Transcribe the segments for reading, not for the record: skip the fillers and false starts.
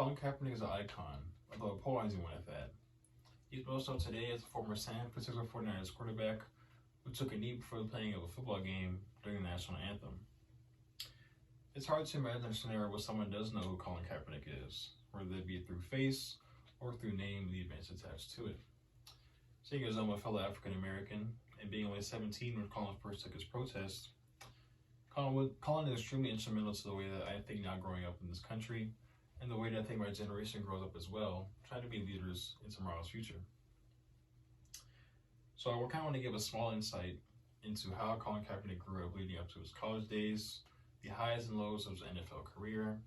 Colin Kaepernick is an icon, although a polarizing one at that. He's most known today as a former San Francisco 49ers quarterback who took a knee before playing of a football game during the national anthem. It's hard to imagine a scenario where someone does know who Colin Kaepernick is, whether it be through face or through name with the events attached to it. Seeing as I'm a fellow African American and being only 17 when Colin first took his protest, Colin is extremely instrumental to the way that I think now growing up in this country and the way that I think my generation grows up as well, trying to be leaders in tomorrow's future. So I kind of want to give a small insight into how Colin Kaepernick grew up leading up to his college days, the highs and lows of his NFL career,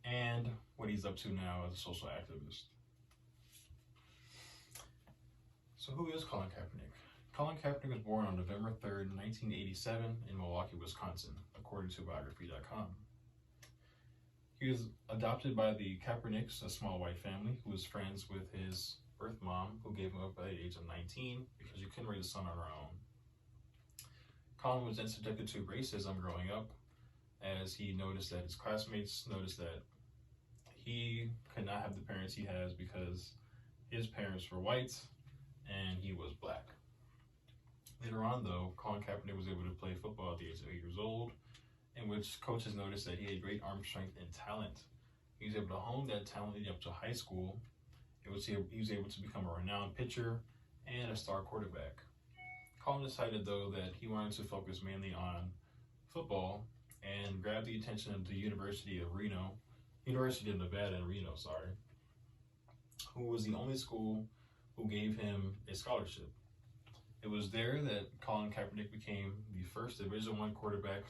and what he's up to now as a social activist. So who is Colin Kaepernick? Colin Kaepernick was born on November 3rd, 1987 in Milwaukee, Wisconsin, according to Biography.com. He was adopted by the Kaepernicks, a small white family who was friends with his birth mom, who gave him up at the age of 19 because she couldn't raise a son on her own. Colin was then subjected to racism growing up, as he noticed that his classmates noticed that he could not have the parents he has because his parents were white and he was black. Later on, though, Colin Kaepernick was able to play football at the age of 8 years old, in which coaches noticed that he had great arm strength and talent. He was able to hone that talent leading up to high school. He was able to become a renowned pitcher and a star quarterback. Colin decided, though, that he wanted to focus mainly on football and grabbed the attention of the University of Nevada in Reno, who was the only school who gave him a scholarship. It was there that Colin Kaepernick became the first Division I quarterback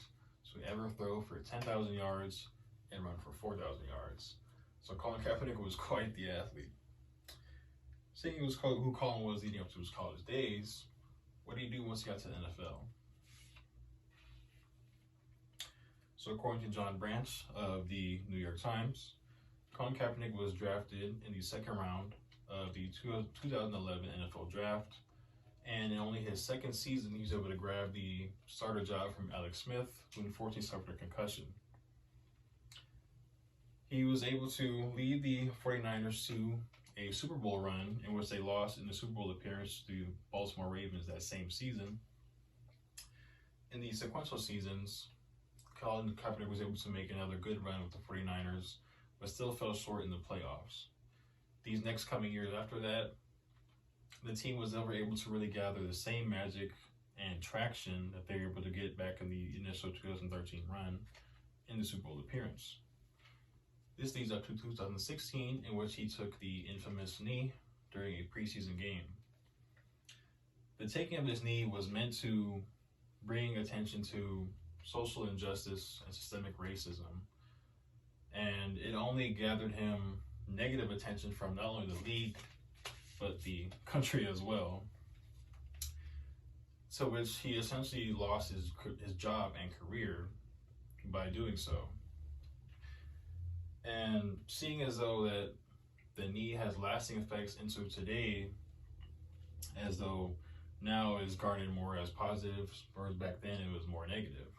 to ever throw for 10,000 yards and run for 4,000 yards. So Colin Kaepernick was quite the athlete. Seeing who Colin was leading up to his college days, what did he do once he got to the NFL? So according to John Branch of the New York Times, Colin Kaepernick was drafted in the second round of the 2011 NFL draft, and in only his second season, he was able to grab the starter job from Alex Smith, who unfortunately suffered a concussion. He was able to lead the 49ers to a Super Bowl run in which they lost in the Super Bowl appearance to the Baltimore Ravens that same season. In the sequential seasons, Colin Kaepernick was able to make another good run with the 49ers, but still fell short in the playoffs. These next coming years after that, the team was never able to really gather the same magic and traction that they were able to get back in the initial 2013 run in the Super Bowl appearance. This leads up to 2016, in which he took the infamous knee during a preseason game. The taking of this knee was meant to bring attention to social injustice and systemic racism, and it only gathered him negative attention from not only the league, but the country as well, to which he essentially lost his job and career by doing so. And seeing as though that the knee has lasting effects into today, as though now is garnered more as positive, whereas back then it was more negative.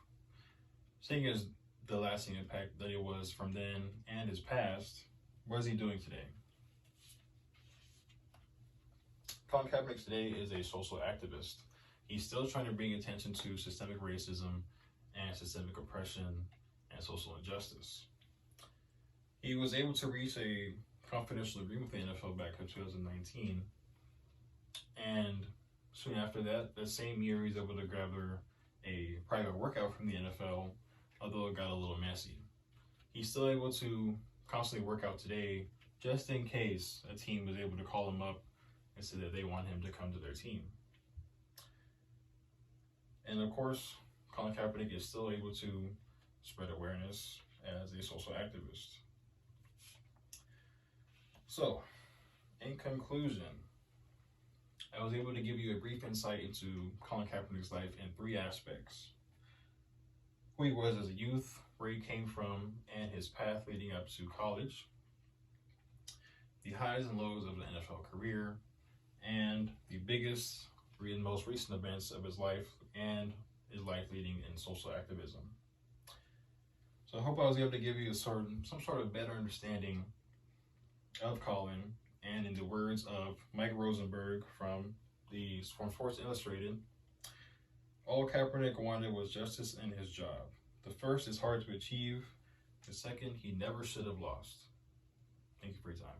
Seeing as the lasting impact that it was from then and his past, what is he doing today? Colin Kaepernick today is a social activist. He's still trying to bring attention to systemic racism and systemic oppression and social injustice. He was able to reach a confidential agreement with the NFL back in 2019, and soon after that same year, he's able to gather a private workout from the NFL, although it got a little messy. He's still able to constantly work out today, just in case a team was able to call him up and say that they want him to come to their team. And of course, Colin Kaepernick is still able to spread awareness as a social activist. So, in conclusion, I was able to give you a brief insight into Colin Kaepernick's life in 3 aspects: who he was as a youth, where he came from, and his path leading up to college, the highs and lows of the NFL career, and the biggest and most recent events of his life and his life leading in social activism. So I hope I was able to give you some sort of better understanding of Colin, and in the words of Mike Rosenberg from Sports Illustrated, all Kaepernick wanted was justice in his job. The first is hard to achieve. The second, he never should have lost. Thank you for your time.